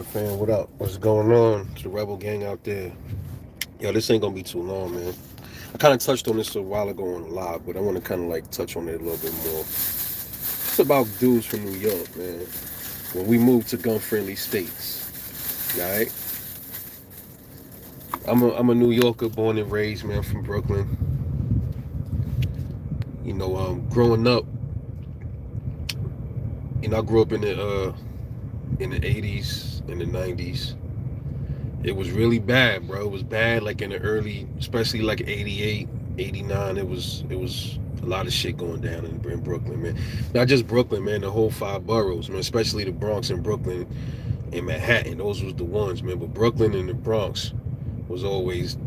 Fam, what up? What's going on? It's the Rebel Gang out there. Yo, this ain't gonna be too long, man. I kind of touched on this a while ago on live, but I want to kind of like touch on it a little bit more. It's about dudes from New York, man. When we moved to gun-friendly states, all right? I'm a New Yorker, born and raised, man, from Brooklyn. Growing up, I grew up in the '80s, in the '90s. It was really bad, bro. It was bad like in the early, especially like '88, '89. It was a lot of shit going down in Brooklyn, man. Not just Brooklyn, man, the whole five boroughs, man, especially the Bronx and Brooklyn and Manhattan. Those was the ones, man. But Brooklyn and the Bronx was always,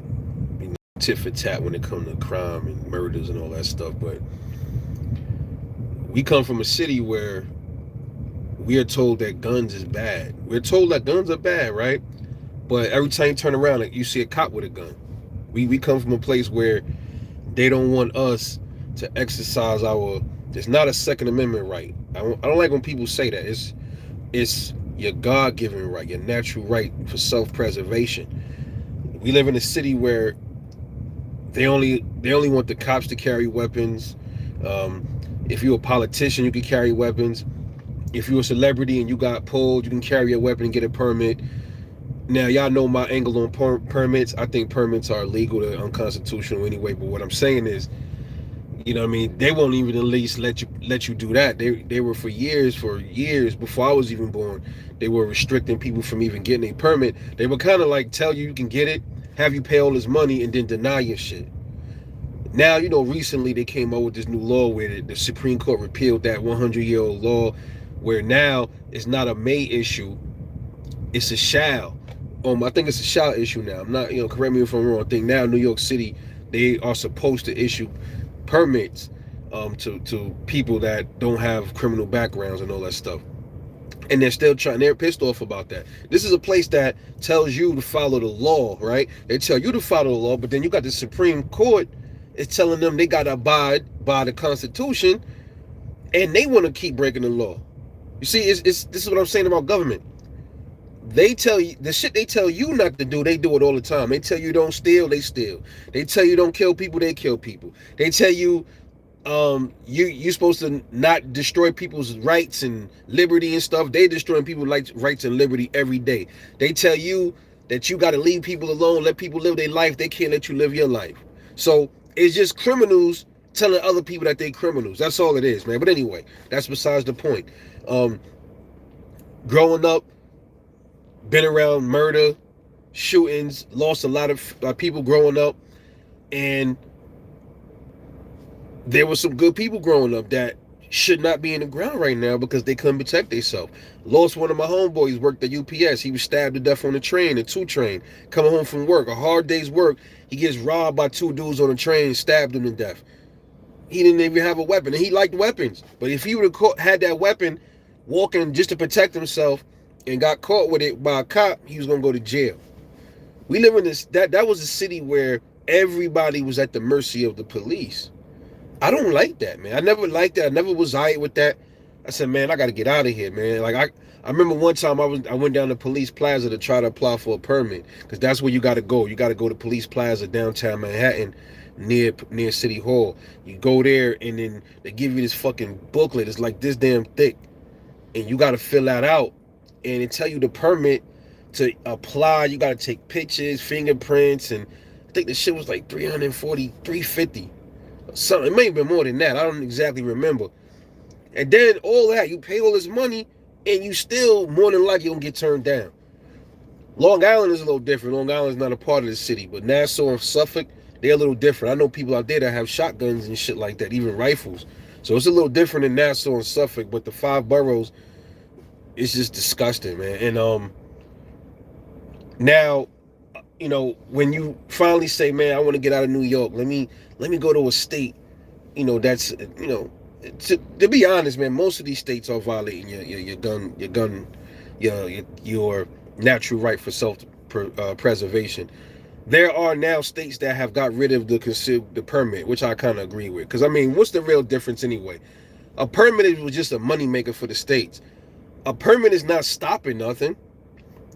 tit for tat when it come to crime and murders and all that stuff. But we come from a city where we are told that guns is bad. We're told that guns are bad, right? But every time you turn around, like, you see a cop with a gun. We come from a place where they don't want us to exercise our. It's not a Second Amendment right. I don't like when people say that. It's your God-given right, your natural right for self-preservation. We live in a city where they only want the cops to carry weapons. If you're a politician, you can carry weapons. If you're a celebrity and you got pulled, you can carry a weapon and get a permit. Now, y'all know my angle on permits. I think permits are illegal, they're unconstitutional anyway. But what I'm saying is, what I mean, they won't even at least let you do that. They were for years before I was even born. They were restricting people from even getting a permit. They would kind of like tell you can get it, have you pay all this money, and then deny your shit. Now, recently they came out with this new law where the Supreme Court repealed that 100-year-old law, where now it's not a may issue, it's a shall. I think it's a shall issue now. I'm not, correct me if I'm wrong. I think now New York City, they are supposed to issue permits to people that don't have criminal backgrounds and all that stuff. And they're pissed off about that. This is a place that tells you to follow the law, right? They tell you to follow the law, but then you got the Supreme Court is telling them they got to abide by the Constitution, and they want to keep breaking the law. You see, this is what I'm saying about government. They tell you the shit they tell you not to do, they do it all the time. They tell you don't steal, they steal. They tell you don't kill people, they kill people. They tell you you're supposed to not destroy people's rights and liberty and stuff. They destroying people's rights and liberty every day. They tell you that you got to leave people alone, let people live their life. They can't let you live your life. So it's just criminals telling other people that they criminals. That's all it is, man. But anyway, that's besides the point. Growing up, been around murder, shootings, lost a lot of people growing up, and there were some good people growing up that should not be in the ground right now because they couldn't protect themselves. Lost one of my homeboys, worked at UPS. He was stabbed to death on the train, a 2 train, coming home from work, a hard day's work. He gets robbed by 2 dudes on a train, stabbed him to death. He didn't even have a weapon, and he liked weapons. But if he would have had that weapon walking just to protect himself and got caught with it by a cop, he was going to go to jail. We live in this, that was a city where everybody was at the mercy of the police. I don't like that, man. I never liked that. I never was alright with that. I said, man, I got to get out of here, man. Like I remember one time I went down to Police Plaza to try to apply for a permit because that's where you got to go. You got to go to Police Plaza downtown Manhattan near City Hall. You go there and then they give you this fucking booklet. It's like this damn thick, and you got to fill that out, and it tell you the permit to apply. You got to take pictures, fingerprints, and I think the shit was like $340, $350. Something. It may have been more than that. I don't exactly remember. And then all that, you pay all this money, and you still more than likely gonna get turned down. Long Island is a little different. Long Island is not a part of the city, but Nassau and Suffolk, they're a little different. I know people out there that have shotguns and shit like that, even rifles. So it's a little different in Nassau and Suffolk, but the 5 boroughs, it's just disgusting, man. And now, when you finally say, man, I want to get out of New York, let me go to a state, that's, to be honest, man, most of these states are violating your natural right for self preservation. There are now states that have got rid of the permit, which I kind of agree with. Because, I mean, what's the real difference anyway? A permit was just a moneymaker for the states. A permit is not stopping nothing.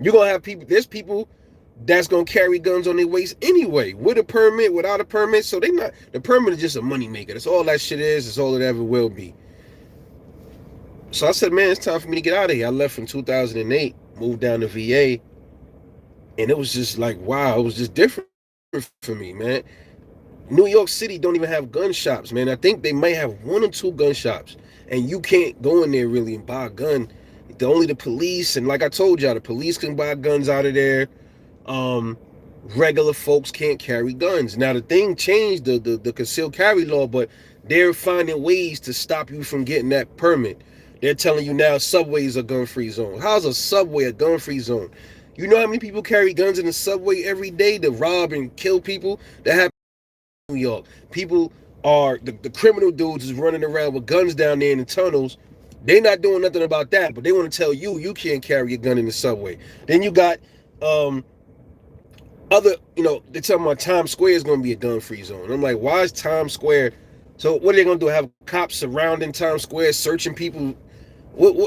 You're gonna have people. There's people that's gonna carry guns on their waist anyway, with a permit, without a permit. So they not the permit is just a money maker. That's all that shit is. It's all it ever will be. So I said, man, it's time for me to get out of here. I left in 2008, moved down to VA, and it was just like, wow, it was just different for me, man. New York City don't even have gun shops, man. I think they might have one or two gun shops, and you can't go in there really and buy a gun. Only the police, and like I told y'all, the police can buy guns out of there. Um, Regular folks can't carry guns. Now the thing changed, the concealed carry law, but they're finding ways to stop you from getting that permit. They're telling you now subways are gun-free zone. How's a subway a gun-free zone? You know how many people carry guns in the subway every day to rob and kill people? That happens in New York. People are the criminal dudes is running around with guns down there in the tunnels. They're not doing nothing about that, but they want to tell you can't carry a gun in the subway. Then you got other, they're talking about Times Square is going to be a gun-free zone. I'm like, why is Times Square? So what are they going to do? Have cops surrounding Times Square, searching people?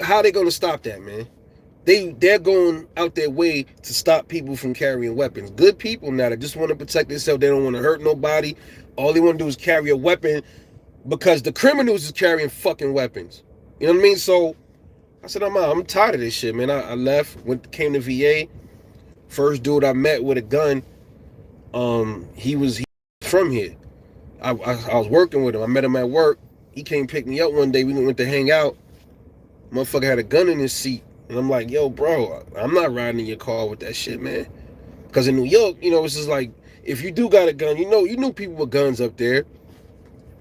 How are they going to stop that, man? They're going out their way to stop people from carrying weapons. Good people now that just want to protect themselves. They don't want to hurt nobody. All they want to do is carry a weapon because the criminals is carrying fucking weapons. You know what I mean? So I said, I'm tired of this shit, man. I left, came to VA. First dude I met with a gun, he was from here. I was working with him. I met him at work. He came pick me up one day. We went to hang out. Motherfucker had a gun in his seat. And I'm like, yo, bro, I'm not riding in your car with that shit, man. Because in New York, it's just like, if you do got a gun, you knew people with guns up there.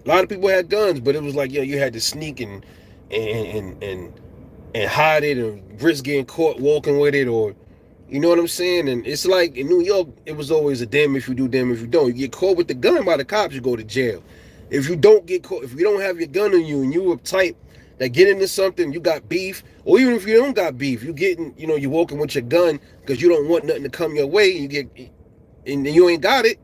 A lot of people had guns, but it was like, you had to sneak and hide it and risk getting caught walking with it, or you know what I'm saying? And it's like in New York, it was always a damn if you do, damn if you don't. You get caught with the gun by the cops, you go to jail. If you don't get caught, if you don't have your gun on you and you a type that get into something, you got beef, or even if you don't got beef, you getting, you're walking with your gun because you don't want nothing to come your way, and you ain't got it.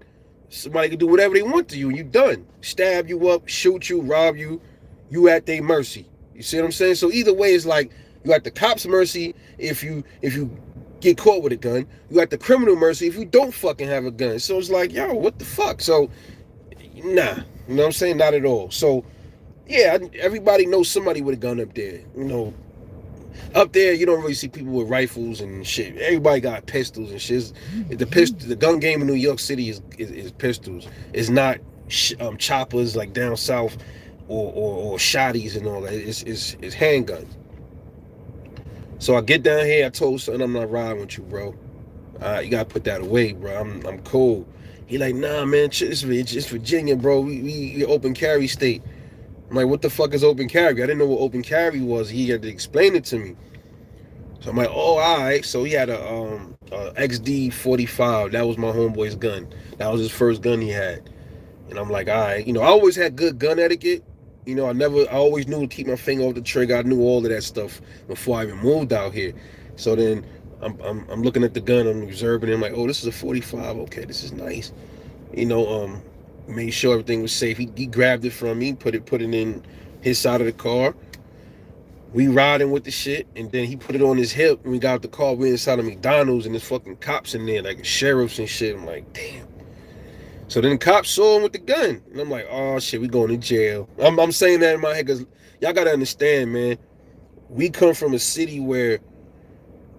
Somebody can do whatever they want to you, and you done. Stab you up, shoot you, rob you, you at their mercy. You see what I'm saying? So either way, it's like you at the cops' mercy if you get caught with a gun. You at the criminal mercy if you don't fucking have a gun. So it's like, yo, what the fuck? So, nah. You know what I'm saying? Not at all. So, yeah, everybody knows somebody with a gun up there. Up there, you don't really see people with rifles and shit. Everybody got pistols and shit. The gun game in New York City is pistols. It's not choppers like down south or shotties and all that. It's handguns. So I get down here. I told son, I'm not riding with you, bro. You gotta put that away, bro. I'm cool. He like, nah, man. It's Virginia, bro. We open carry state. I'm like, what the fuck is open carry? I didn't know what open carry was. He had to explain it to me. So I'm like, oh, all right. So he had a XD 45. That was my homeboy's gun. That was his first gun he had. And I'm like, all right. I always had good gun etiquette. I always knew to keep my finger off the trigger. I knew all of that stuff before I even moved out here. So then I'm looking at the gun, I'm observing it. I'm like, oh, this is a 45. Okay, this is nice. Made sure everything was safe. He grabbed it from me, put it in his side of the car. We riding with the shit, and then he put it on his hip, and we got out the car. We inside of McDonald's, and there's fucking cops in there, like sheriffs and shit. I'm like, damn. So then the cops saw him with the gun, and I'm like, oh shit, we going to jail. I'm saying that in my head because y'all gotta understand, man. We come from a city where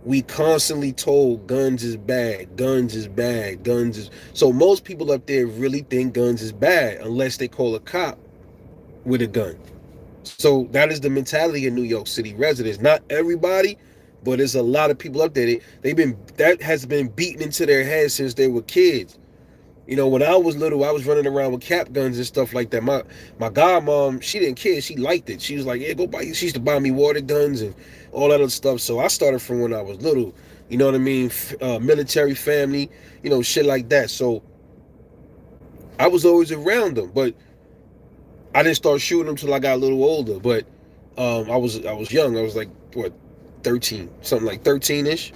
we constantly told guns is bad, guns is bad, guns is... So most people up there really think guns is bad unless they call a cop with a gun. So that is the mentality of New York City residents. Not everybody, but there's a lot of people up there. That has been beaten into their heads since they were kids. When I was little, I was running around with cap guns and stuff like that. My godmom, she didn't care. She liked it. She was like, yeah, go buy you. She used to buy me water guns and all that other stuff. So I started from when I was little. You know what I mean? Military family, shit like that. So I was always around them. But I didn't start shooting them till I got a little older. But I was young. I was like, 13? Something like 13-ish.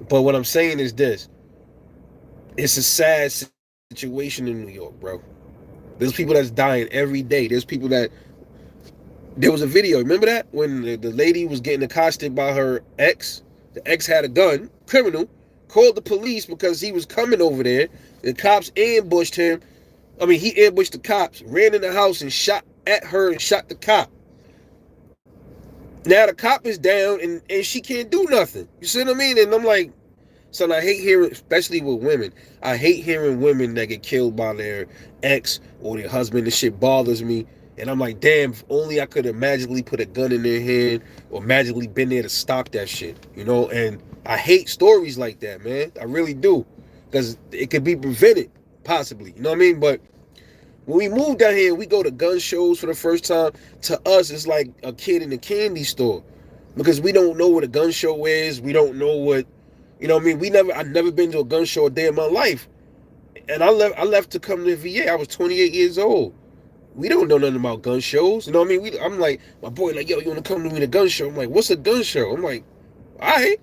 But what I'm saying is this. It's a sad situation in New York, bro. There's people that's dying every day. There was a video, remember that? When the lady was getting accosted by her ex The ex had a gun, criminal, called the police because he was coming over there. The cops ambushed him. I mean, he ambushed the cops, ran in the house and shot at her and shot the cop. Now the cop is down and she can't do nothing. You see what I mean? And I'm like, son, I hate hearing, especially with women, I hate hearing women that get killed by their ex or their husband. This shit bothers me. And I'm like, damn, if only I could have magically put a gun in their hand or magically been there to stop that shit, you know? And I hate stories like that, man. I really do. Because it could be prevented, possibly. You know what I mean? But when we moved down here, we go to gun shows for the first time. To us, it's like a kid in a candy store. Because we don't know what a gun show is. We don't know what, you know what I mean? I've never been to a gun show a day in my life. And I left to come to VA. I was 28 years old. We don't know nothing about gun shows. You know what I mean? I'm like, my boy like, yo, you want to come to me to a gun show? I'm like, what's a gun show? I'm like, all right.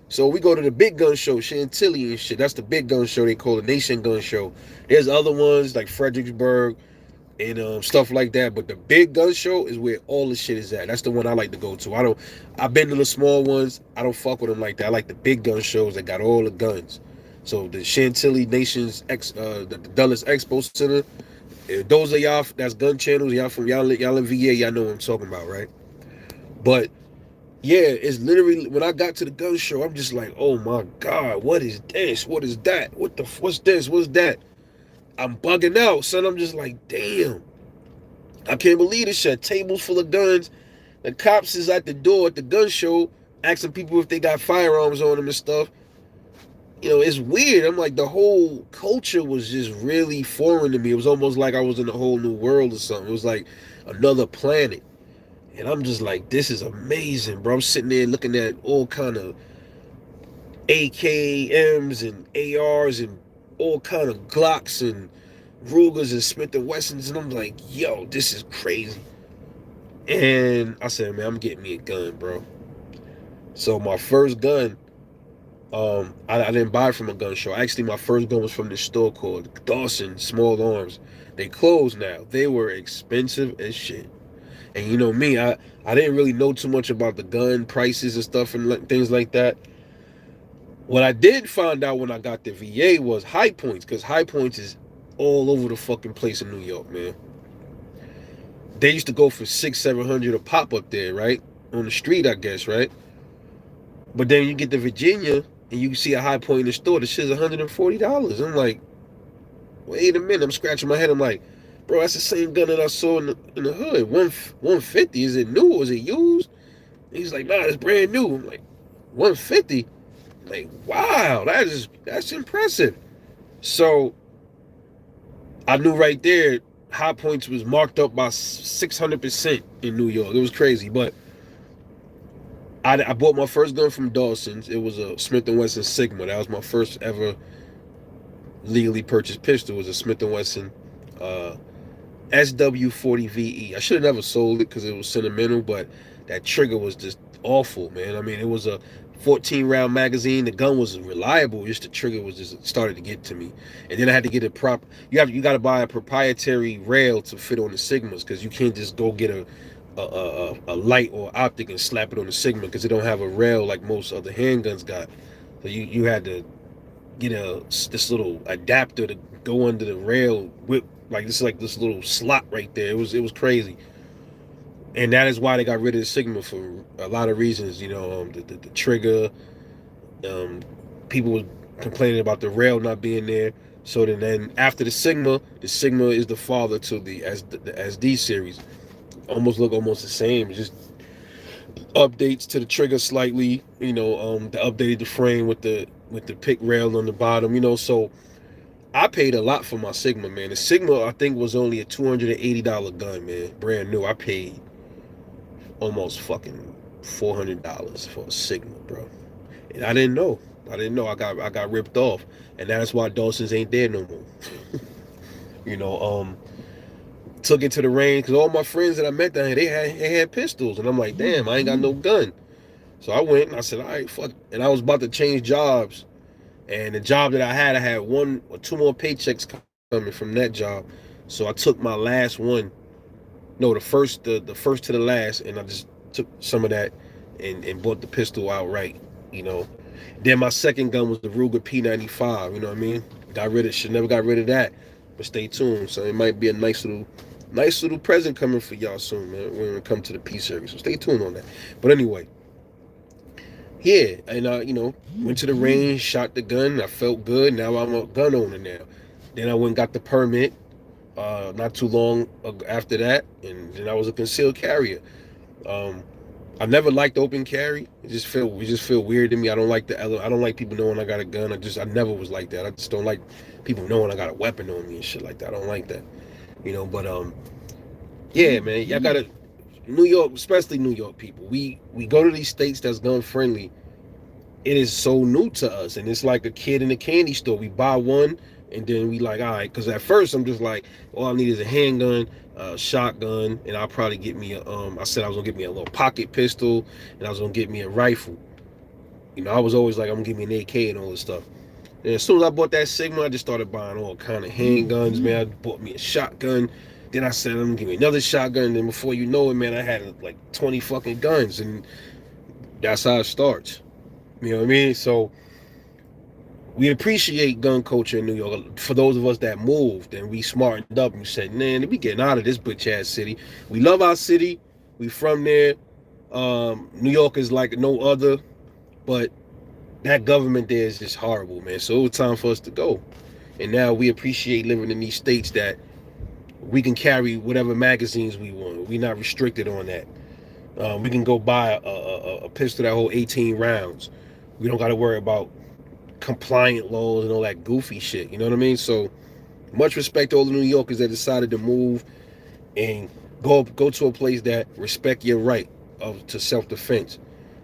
So we go to the big gun show, Chantilly and shit. That's the big gun show. They call it Nation Gun Show. There's other ones like Fredericksburg and stuff like that. But the big gun show is where all the shit is at. That's the one I like to go to. I've been to the small ones. I don't fuck with them like that. I like the big gun shows that got all the guns. So the Chantilly Nations the Dulles Expo Center. Those of y'all that's gun channels, y'all in VA, y'all know what I'm talking about, right? But yeah, it's literally when I got to the gun show, I'm just like, oh my God, what is this? What is that? What's this? What's that? I'm bugging out, son. I'm just like, damn. I can't believe this shit. Tables full of guns. The cops is at the door at the gun show asking people if they got firearms on them and stuff. You know, it's weird. I'm like, the whole culture was just really foreign to me. It was almost like I was in a whole new world or something. It was like another planet. And I'm just like, this is amazing, bro. I'm sitting there looking at all kind of AKMs and ARs and all kind of Glocks and Rugers and Smith & Wessons. And I'm like, yo, this is crazy. And I said, man, I'm getting me a gun, bro. So my first gun, I didn't buy it from a gun show. Actually, my first gun was from this store called Dawson Small Arms. They closed now. They were expensive as shit. And you know me, I didn't really know too much about the gun prices and stuff and things like that. What I did find out when I got to VA was High Points, because High Points is all over the fucking place in New York, man. They used to go for $600-700 a pop up there, right? On the street, I guess, right? But then you get to Virginia and you see a High Point in the store, the shit's $140. I'm like, wait a minute. I'm scratching my head. I'm like, bro, that's the same gun that I saw in the hood. 150. Is it new or is it used? And he's like, nah, it's brand new. I'm like, 150? Like, wow, that's impressive. So I knew right there High Points was marked up by 600% in New York. It was crazy. But I bought my first gun from Dawson's. It was a Smith & Wesson Sigma. That was my first ever legally purchased pistol. It was a Smith & Wesson SW40VE. I should have never sold it because it was sentimental, but that trigger was just awful, man. I mean, it was a 14-round magazine. The gun was reliable. Just the trigger was just started to get to me. And then I had to get a prop. You got to buy a proprietary rail to fit on the Sigmas because you can't just go get a light or optic and slap it on the Sigma because it don't have a rail like most other handguns got. So you had to get this little adapter to go under the rail with this little slot right there. It was crazy. And that is why they got rid of the Sigma for a lot of reasons. You know, the trigger. People were complaining about the rail not being there. So then after the Sigma is the father to the SD series. Almost the same. Just updates to the trigger slightly. You know, they updated the frame with the pick rail on the bottom. You know, so I paid a lot for my Sigma, man. The Sigma, I think, was only a $280 gun, man. Brand new. I paid almost fucking $400 for a Sigma, bro. And I didn't know. I got ripped off. And that's why Dawson's ain't there no more. You know, took it to the range because all my friends that I met down here, they had pistols. And I'm like, damn, I ain't got no gun. So I went and I said, all right, fuck. And I was about to change jobs. And the job that I had 1 or 2 more paychecks coming from that job. So I took my last one. No, the first to the last, and I just took some of that and bought the pistol outright. you know. Then my second gun was the Ruger P95. You know what I mean? Never got rid of that. But stay tuned. So it might be a nice little present coming for y'all soon, man. When it comes to the P series. So stay tuned on that. But anyway, yeah, and went to the range, shot the gun. I felt good. Now I'm a gun owner now. Then I went and got the permit. Not too long after that, and then I was a concealed carrier. Um, I never liked open carry. It just feel weird to me. I don't like I don't like people knowing I got a gun. I never was like that. I just don't like people knowing I got a weapon on me and shit like that. I don't like that. But yeah, man, y'all gotta New York, especially New York people. We go to these states that's gun friendly. It is so new to us, and it's like a kid in a candy store. We buy one, and then we like, all right, because at first I'm just like, all I need is a handgun, a shotgun, and I'll probably get me I said I was gonna get me a little pocket pistol, and I was gonna get me a rifle. I was always like, I'm gonna give me an AK and all this stuff. And as soon as I bought that Sigma, I just started buying all kind of handguns, man. I bought me a shotgun. Then I said, I'm gonna give me another shotgun. And then before you know it, man, I had like 20 fucking guns, and that's how it starts. You know what I mean? So we appreciate gun culture in New York. For those of us that moved and we smartened up and said, man, we getting out of this bitch ass city. We love our city. We from there. New York is like no other, but that government there is just horrible, man. So it was time for us to go. And now we appreciate living in these states that we can carry whatever magazines we want. We're not restricted on that. We can go buy a pistol that hold 18 rounds. We don't got to worry about compliant laws and all that goofy shit. You know what I mean? So much respect to all the New Yorkers that decided to move and go to a place that respect your right to self-defense.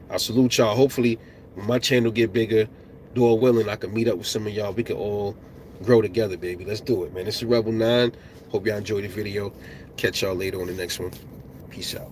I salute y'all. Hopefully, when my channel get bigger, door willing, I can meet up with some of y'all. We can all grow together, baby. Let's do it, man. This is Rebel 9. Hope y'all enjoyed the video. Catch y'all later on the next one. Peace out.